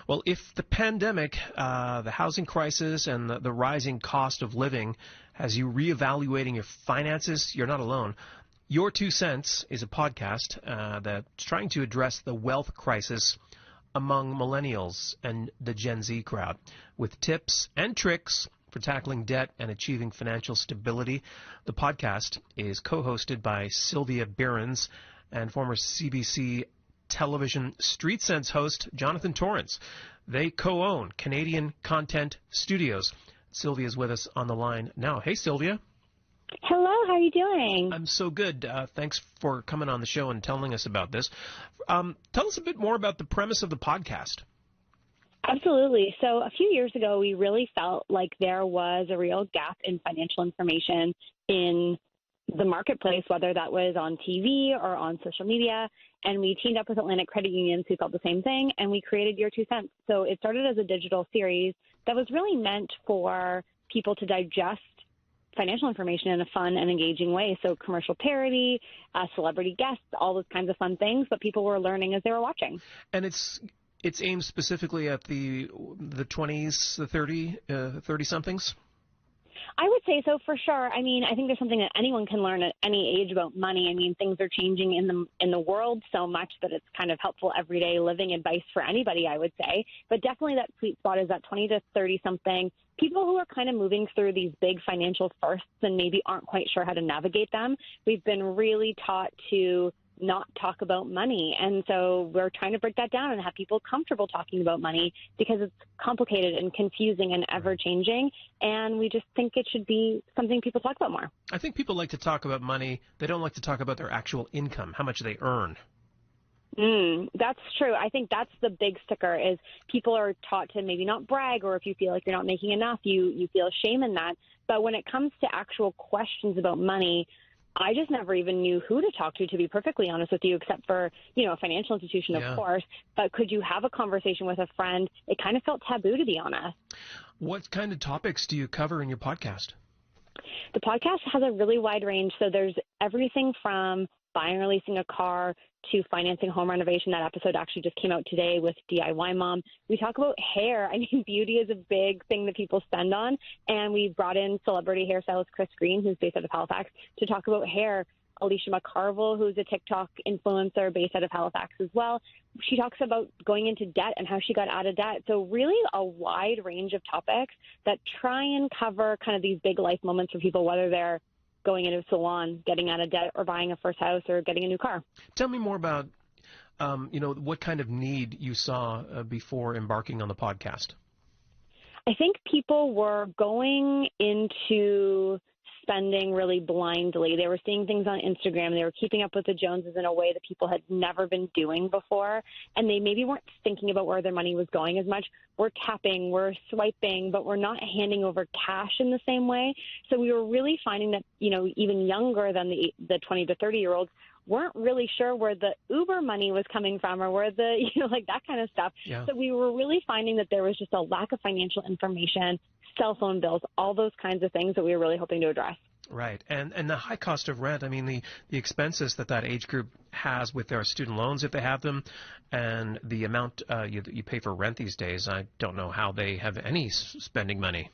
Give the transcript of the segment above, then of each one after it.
Well, if the pandemic, the housing crisis, and the rising cost of living has you reevaluating your finances, you're not alone. Your Two Cents is a podcast that's trying to address the wealth crisis among millennials and the Gen Z crowd with tips and tricks for tackling debt and achieving financial stability. The podcast is co-hosted by Sylvia Beirnes and former CBC television Street Sense host Jonathan Torrance. They co-own Canadian Content Studios. Sylvia's with us on the line now. Hey, Sylvia. Hello, how are you doing? I'm so good. Thanks for coming on the show and telling us about this. Tell us a bit more about the premise of the podcast. Absolutely. So a few years ago, we really felt like there was a real gap in financial information in the marketplace, whether that was on TV or on social media. And we teamed up with Atlantic Credit Unions who felt the same thing, and we created Your 2 Cents. So it started as a digital series that was really meant for people to digest financial information in a fun and engaging way. So commercial parody, celebrity guests, all those kinds of fun things, but people were learning as they were watching. And it's aimed specifically at the 20s, the 30-somethings? I would say so, for sure. I mean, I think there's something that anyone can learn at any age about money. I mean, things are changing in the world so much that it's kind of helpful everyday living advice for anybody, I would say. But definitely that sweet spot is that 20 to 30-something, people who are kind of moving through these big financial firsts and maybe aren't quite sure how to navigate them. We've been really taught to not talk about money. And so we're trying to break that down and have people comfortable talking about money because it's complicated and confusing and ever-changing. And we just think it should be something people talk about more. I think people like to talk about money. They don't like to talk about their actual income, how much they earn. That's true. I think that's the big sticker is people are taught to maybe not brag, or if you feel like you're not making enough, you feel shame in that. But when it comes to actual questions about money, I just never even knew who to talk to be perfectly honest with you, except for, a financial institution, of course. But could you have a conversation with a friend? It kind of felt taboo, to be honest. What kind of topics do you cover in your podcast? The podcast has a really wide range. So there's everything from buying or leasing a car to financing home renovation. That episode actually just came out today with DIY Mom. We talk about hair. I mean, beauty is a big thing that people spend on. And we brought in celebrity hairstylist Chris Green, who's based out of Halifax, to talk about hair. Alicia McCarville, who's a TikTok influencer based out of Halifax as well. She talks about going into debt and how she got out of debt. So really a wide range of topics that try and cover kind of these big life moments for people, whether they're going into a salon, getting out of debt, or buying a first house, or getting a new car. Tell me more about, what kind of need you saw before embarking on the podcast. I think people were going into spending really blindly. They were seeing things on Instagram. They were keeping up with the Joneses in a way that people had never been doing before. And they maybe weren't thinking about where their money was going as much. We're tapping, we're swiping, but we're not handing over cash in the same way. So we were really finding that, even younger than the 20 to 30-year-olds weren't really sure where the Uber money was coming from or where the, that kind of stuff. Yeah. So we were really finding that there was just a lack of financial information, cell phone bills, all those kinds of things that we were really hoping to address. Right. And the high cost of rent, I mean, the expenses that age group has with their student loans, if they have them, and the amount you pay for rent these days, I don't know how they have any spending money.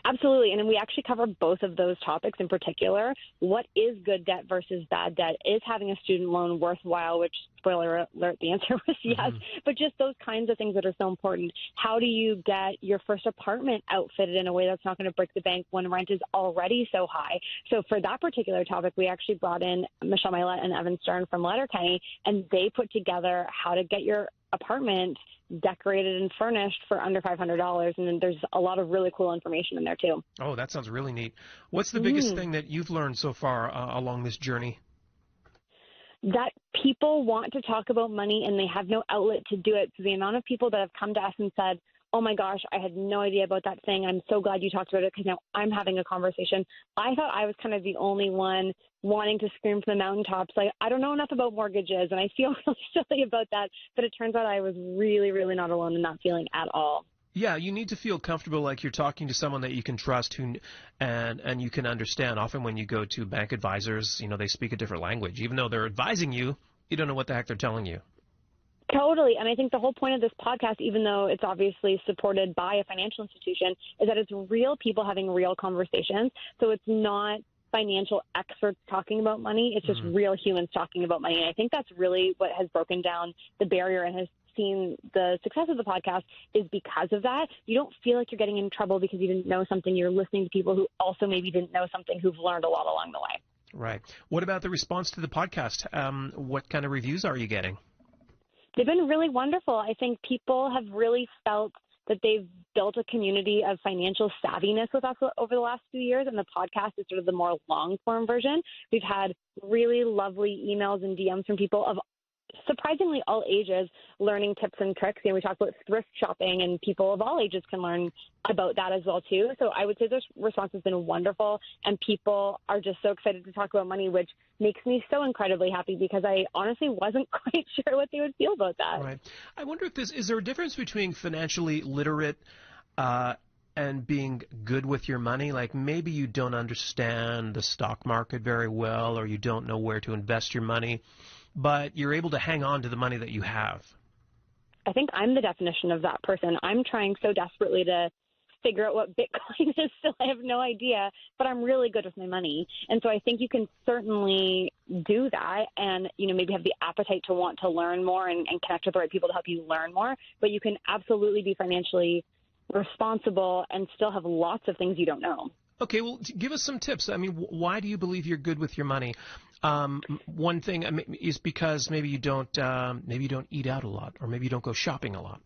Absolutely. And we actually cover both of those topics in particular. What is good debt versus bad debt? Is having a student loan worthwhile, which, spoiler alert, the answer was yes. Mm-hmm. But just those kinds of things that are so important. How do you get your first apartment outfitted in a way that's not going to break the bank when rent is already so high? So for that particular topic, we actually brought in Michelle Milet and Evan Stern from Letterkenny, and they put together how to get your apartment decorated and furnished for under $500, and then there's a lot of really cool information in there too. Oh, that sounds really neat. What's the biggest thing that you've learned so far along this journey? That people want to talk about money and they have no outlet to do it. So the amount of people that have come to us and said, oh my gosh, I had no idea about that thing. I'm so glad you talked about it because now I'm having a conversation. I thought I was kind of the only one wanting to scream from the mountaintops, like, I don't know enough about mortgages, and I feel really silly about that. But it turns out I was really, really not alone in that feeling at all. Yeah, you need to feel comfortable like you're talking to someone that you can trust and you can understand. Often when you go to bank advisors, they speak a different language. Even though they're advising you, you don't know what the heck they're telling you. Totally. And I think the whole point of this podcast, even though it's obviously supported by a financial institution, is that it's real people having real conversations. So it's not financial experts talking about money. It's just real humans talking about money. And I think that's really what has broken down the barrier and has seen the success of the podcast is because of that. You don't feel like you're getting in trouble because you didn't know something. You're listening to people who also maybe didn't know something, who've learned a lot along the way. Right. What about the response to the podcast? What kind of reviews are you getting? They've been really wonderful. I think people have really felt that they've built a community of financial savviness with us over the last few years, and the podcast is sort of the more long-form version. We've had really lovely emails and DMs from people of surprisingly all ages learning tips and tricks. We talk about thrift shopping, and people of all ages can learn about that as well, too. So I would say the response has been wonderful, and people are just so excited to talk about money, which makes me so incredibly happy because I honestly wasn't quite sure what they would feel about that. Right. I wonder if is there a difference between financially literate and being good with your money? Like maybe you don't understand the stock market very well, or you don't know where to invest your money, but you're able to hang on to the money that you have. I think I'm the definition of that person. I'm trying so desperately to figure out what Bitcoin is, so I have no idea, but I'm really good with my money. And so I think you can certainly do that and, maybe have the appetite to want to learn more and connect with the right people to help you learn more. But you can absolutely be financially responsible and still have lots of things you don't know. Okay, well, give us some tips. I mean, why do you believe you're good with your money? One thing is because maybe you don't eat out a lot, or maybe you don't go shopping a lot.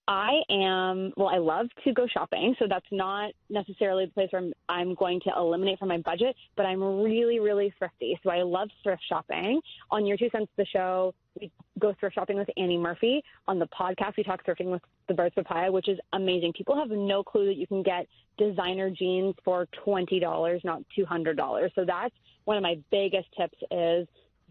I love to go shopping, so that's not necessarily the place where I'm going to eliminate from my budget, but I'm really, really thrifty. So I love thrift shopping. On Your 2 Cents, the show, we go thrift shopping with Annie Murphy. On the podcast, we talk thrifting with the Birds Papaya, which is amazing. People have no clue that you can get designer jeans for $20, not $200. So that's one of my biggest tips is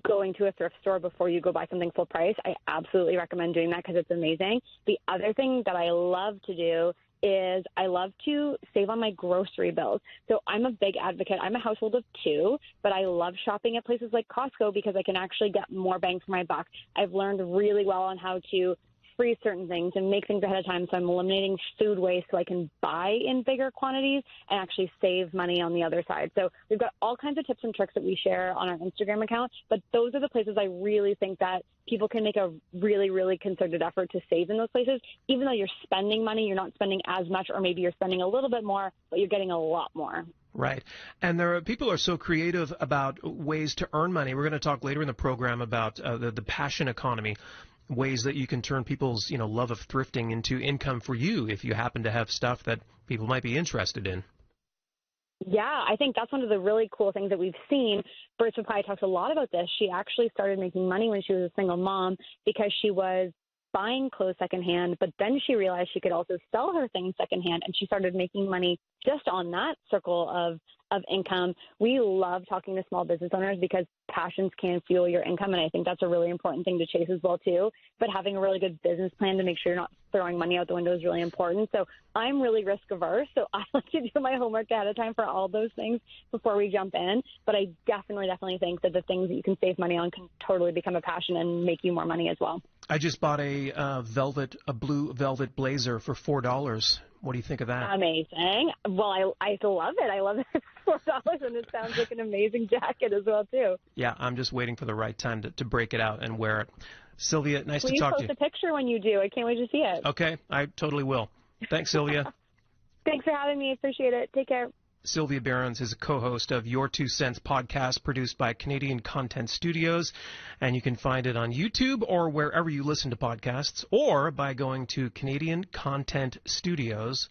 going to a thrift store before you go buy something full price. I absolutely recommend doing that because it's amazing. The other thing that I love to do is I love to save on my grocery bills. So I'm a big advocate. I'm a household of 2, but I love shopping at places like Costco because I can actually get more bang for my buck. I've learned really well on how to freeze certain things and make things ahead of time. So I'm eliminating food waste so I can buy in bigger quantities and actually save money on the other side. So we've got all kinds of tips and tricks that we share on our Instagram account, but those are the places I really think that people can make a really, really concerted effort to save in those places. Even though you're spending money, you're not spending as much, or maybe you're spending a little bit more, but you're getting a lot more. Right. And people are so creative about ways to earn money. We're going to talk later in the program about the passion economy, ways that you can turn people's love of thrifting into income for you if you happen to have stuff that people might be interested in. Yeah, I think that's one of the really cool things that we've seen. Birds Papaya talks a lot about this. She actually started making money when she was a single mom because she was buying clothes secondhand, but then she realized she could also sell her things secondhand, and she started making money just on that circle of income. We love talking to small business owners because passions can fuel your income, and I think that's a really important thing to chase as well too. But having a really good business plan to make sure you're not throwing money out the window is really important. So I'm really risk averse, so I like to do my homework ahead of time for all those things before we jump in. But I definitely think that the things that you can save money on can totally become a passion and make you more money as well. I just bought a blue velvet blazer for $4. What do you think of that? Amazing. Well, I love it. I love it. It's $4, and it sounds like an amazing jacket as well, too. Yeah, I'm just waiting for the right time to break it out and wear it. Sylvia, nice to talk to you. Please post a picture when you do. I can't wait to see it. Okay, I totally will. Thanks, Sylvia. Thanks for having me. Appreciate it. Take care. Sylvia Beirnes is a co-host of Your 2 Cents podcast produced by Canadian Content Studios, and you can find it on YouTube or wherever you listen to podcasts, or by going to CanadianContentStudios.com.